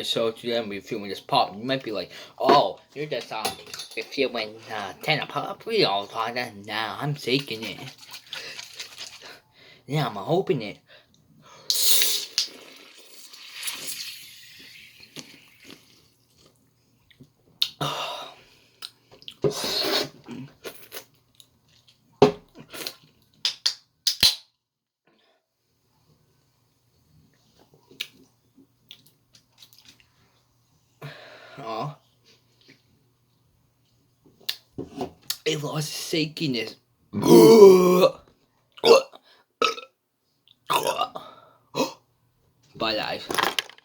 So today I'm reviewing this pop. You might be like, "Oh, you're just reviewing 10 pop. We all thought that. Now I'm taking it. Yeah, I'm opening it. Oh, it lost shakiness. But